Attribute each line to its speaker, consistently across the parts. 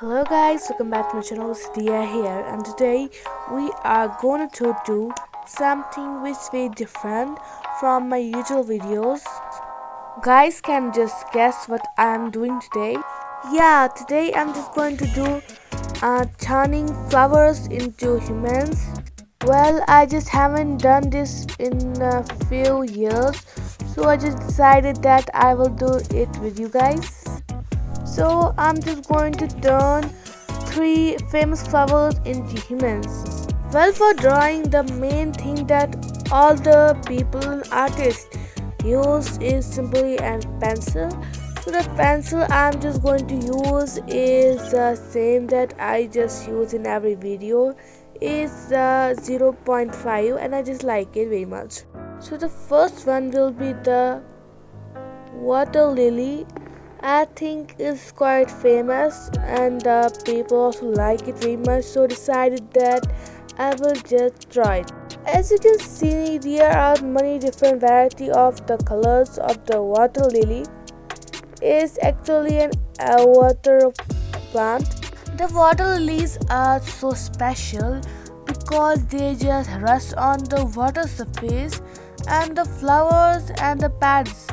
Speaker 1: Hello guys, welcome back to my channel. It's Dia here, and today we are going to do something which is very different from my usual videos. Guys can just guess what I am doing today. Yeah, today I'm just going to do turning flowers into humans. Well, I just haven't done this in a few years, so I just decided that I will do it with you guys. So I'm just going to turn 3 famous flowers into humans. Well, for drawing, the main thing that all the people and artists use is simply a pencil. So the pencil I'm just going to use is the same that I just use in every video. It's 0.5 and I just like it very much. So the first one will be the water lily. I think it's quite famous and people also like it very much, so decided that I will just try it. As you can see, there are many different variety of the colors of the water lily. It's actually a water plant. The water lilies are so special because they just rest on the water surface, and the flowers and the pads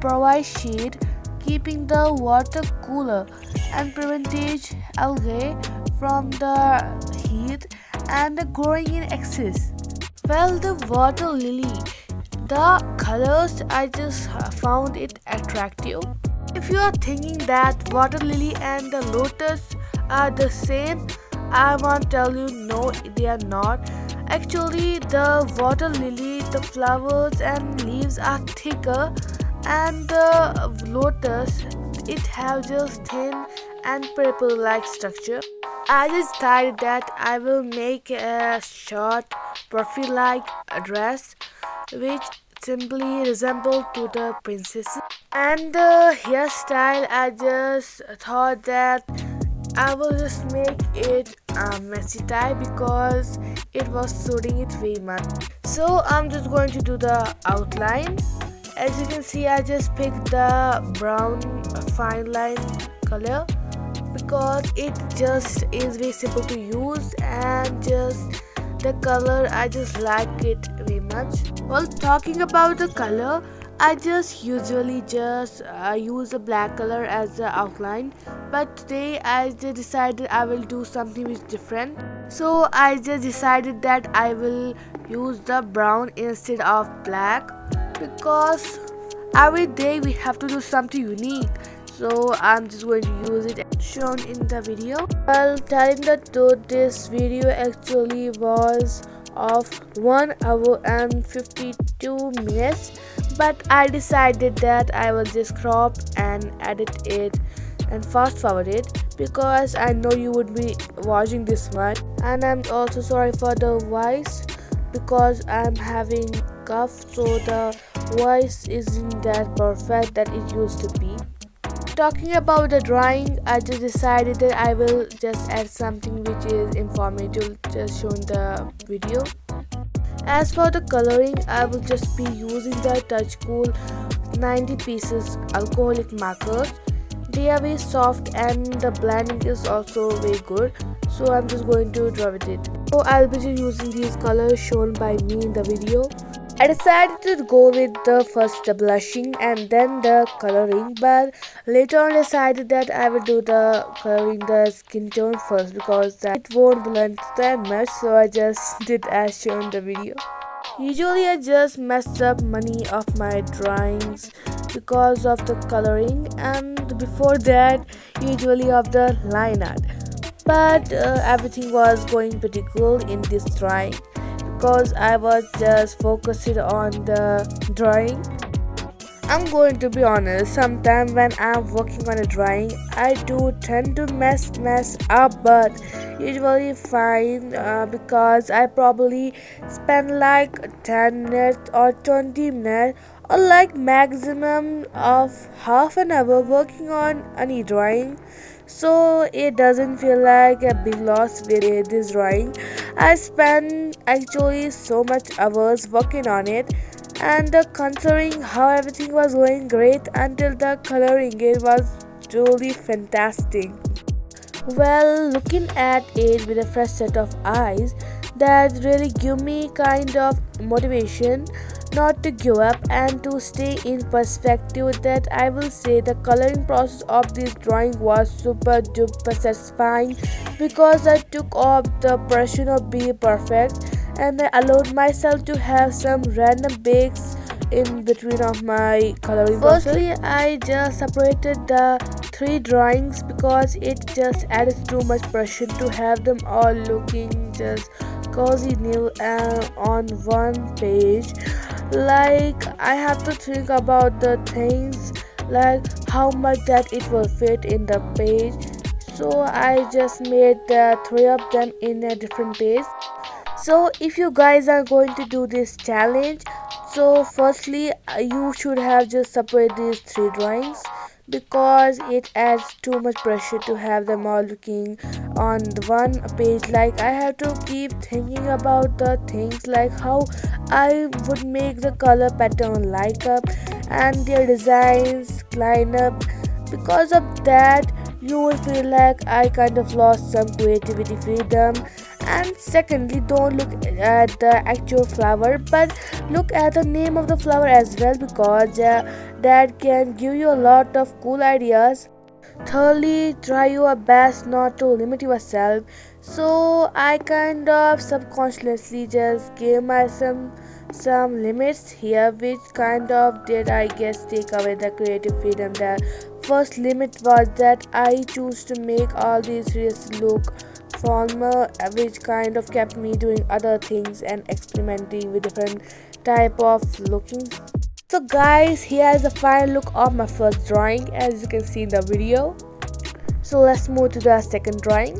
Speaker 1: provide shade, keeping the water cooler and preventing algae from the heat and the growing in excess. Well, the water lily, the colors I just found it attractive. If you are thinking that water lily and the lotus are the same, I want to tell you no, they are not. Actually, the water lily, the flowers and leaves are thicker, and the lotus, it have just thin and purple like structure. I just decided that I will make a short puffy like a dress which simply resemble to the princess, and the hairstyle I just thought that I will just make it a messy tie because it was suiting it very much. So I'm just going to do the outline. As you can see, I just picked the brown fine line color because it just is very simple to use, and just the color I just like it very much. While talking about the color, I just usually just use a black color as the outline, but today I just decided I will do something which is different. So I just decided that I will use the brown instead of black, because every day we have to do something unique. So I'm just going to use it as shown in the video. Well, telling the truth, this video actually was of 1 hour and 52 minutes, but I decided that I will just crop and edit it and fast forward it because I know you would be watching this one. And I'm also sorry for the voice because I'm having cough, so the voice isn't that perfect that it used to be. Talking about the drawing, I just decided that I will just add something which is informative just shown the video. As for the coloring, I will just be using the Touch Cool 90 pieces alcoholic markers. They are very soft and the blending is also very good, so I'm just going to draw with it. So I'll be using these colors shown by me in the video. I decided to go with the first the blushing and then the coloring, but later on decided that I will do the coloring the skin tone first because it won't blend that much, so I just did as shown in the video. Usually I just mess up many of my drawings because of the coloring, and before that usually of the line art, but everything was going pretty good in this drawing because I was just focused on the drawing. I'm going to be honest, sometimes when I'm working on a drawing, I do tend to mess up, but usually fine because I probably spend like 10 minutes or 20 minutes or like maximum of half an hour working on any drawing, so it doesn't feel like a big loss with this drawing. I spent actually so much hours working on it, and considering how everything was going great until the coloring, it was truly fantastic. Well, looking at it with a fresh set of eyes, that really give me kind of motivation not to give up and to stay in perspective. That I will say the coloring process of this drawing was super duper satisfying because I took off the pressure of being perfect and I allowed myself to have some random breaks in between of my coloring process. Firstly, I just separated the three drawings because it just adds too much pressure to have them all looking just cozy new on one page. Like I have to think about the things like how much that it will fit in the page, so I just made the three of them in a different page. So if you guys are going to do this challenge, so firstly you should have just separate these three drawings because it adds too much pressure to have them all looking on the one page. Like I have to keep thinking about the things like how I would make the color pattern like up and their designs line up. Because of that you will feel like I kind of lost some creativity freedom. And secondly, don't look at the actual flower but look at the name of the flower as well because that can give you a lot of cool ideas. Thirdly, try your best not to limit yourself. So I kind of subconsciously just gave myself some limits here, which kind of did I guess take away the creative freedom. The first limit was that I choose to make all these reels look formal, which kind of kept me doing other things and experimenting with different type of looking. So guys, here is the final look of my first drawing as you can see in the video. So let's move to the second drawing.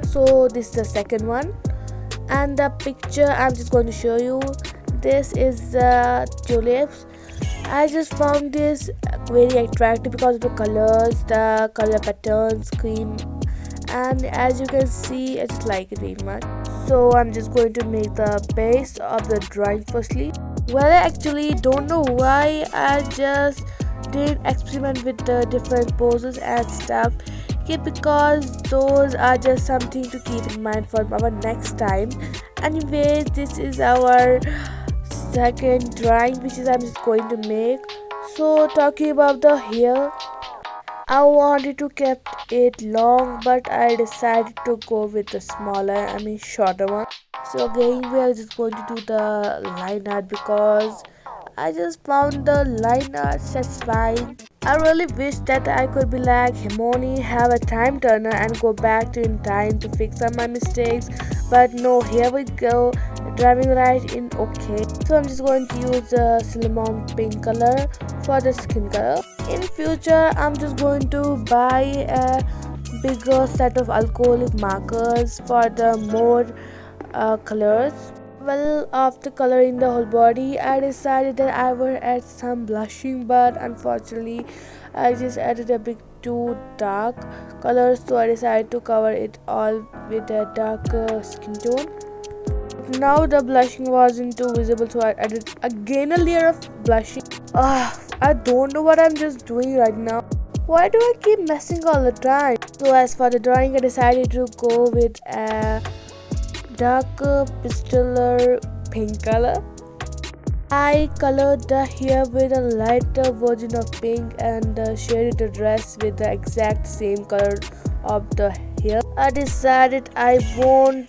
Speaker 1: So this is the second one and the picture I'm just going to show you. This is the tulips. I just found this very attractive because of the colors, the color patterns, cream, and as you can see I just like it very much. So I'm just going to make the base of the drawing firstly. Well, I actually don't know why I just did experiment with the different poses and stuff. Okay, because those are just something to keep in mind for our next time. Anyways, this is our second drawing which is I'm just going to make. So talking about the hair, I wanted to keep it long but I decided to go with the smaller, shorter one. So again we are just going to do the line art because I just found the line art satisfying. I really wish that I could be like Hermione, have a time turner and go back to in time to fix up my mistakes. But no, here we go. Driving right in okay. So I'm just going to use the cinnamon pink color for the skin color. In future, I'm just going to buy a bigger set of alcoholic markers for the more colors. Well, after coloring the whole body, I decided that I would add some blushing, but unfortunately, I just added a bit too dark colors, so I decided to cover it all with a darker skin tone. Now the blushing wasn't too visible, so I added again a layer of blushing. I don't know what I'm just doing right now. Why do I keep messing all the time? So as for the drawing, I decided to go with a darker pasteller pink color. I colored the hair with a lighter version of pink and shaded the dress with the exact same color of the hair. I decided I won't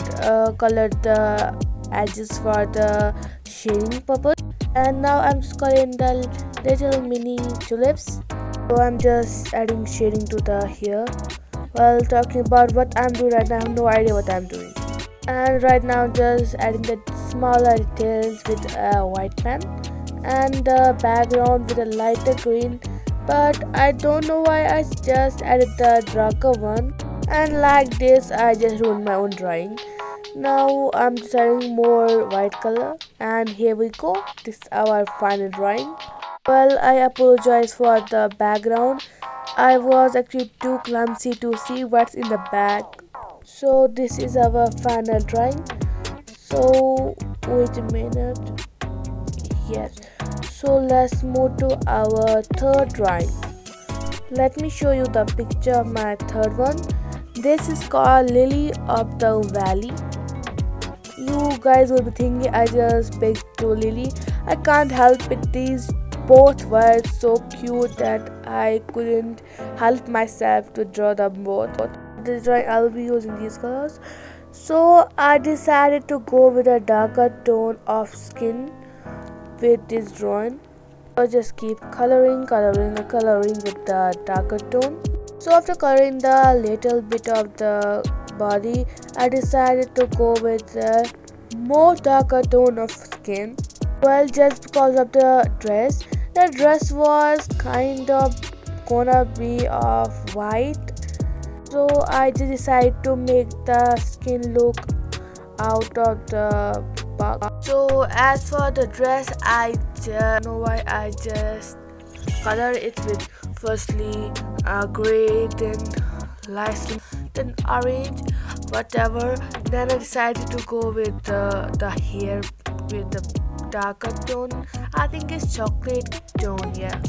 Speaker 1: color the edges for the shading purpose. And now I'm just coloring the little mini tulips. So I'm just adding shading to the hair. Well, talking about what I'm doing right now, I have no idea what I'm doing. And right now I'm just adding the smaller details with a white pen and the background with a lighter green, but I don't know why I just added the darker one, and like this I just ruined my own drawing. Now I'm just adding more white color and here we go, this is our final drawing. Well, I apologize for the background, I was actually too clumsy to see what's in the back. So this is our final drawing. So wait a minute. Yes. So let's move to our third drawing. Let me show you the picture of my third one. This is called Lily of the Valley. You guys will be thinking I just picked to Lily. I can't help it. These both were so cute that I couldn't help myself to draw them both. This drawing I'll be using these colors. So I decided to go with a darker tone of skin with this drawing. So just keep coloring with the darker tone. So after coloring the little bit of the body, I decided to go with a more darker tone of skin. Well, just because of the dress was kind of gonna be of white, so I just decided to make the skin look out of the box. So as for the dress, I just know why I just color it with firstly gray, then light skin, then orange, whatever. Then I decided to go with the hair with the darker tone. I think it's chocolate tone, yeah.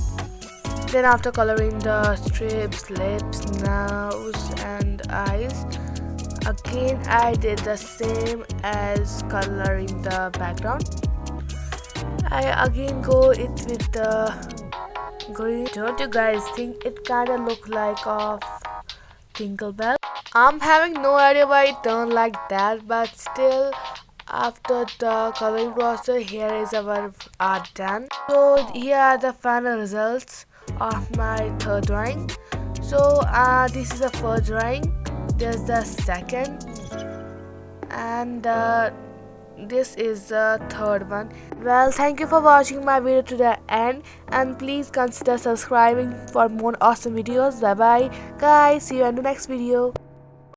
Speaker 1: Then after coloring the strips, lips, nose and eyes, again I did the same as coloring the background. I again go it with the green. Don't you guys think it kinda look like a Tinkerbell? I'm having no idea why it turned like that, but still after the coloring process, here is our art done. So here are the final results of my third drawing. So this is the first drawing, there's the second, and this is the third one. Well, thank you for watching my video to the end, and please consider subscribing for more awesome videos. Bye bye guys, see you in the next video.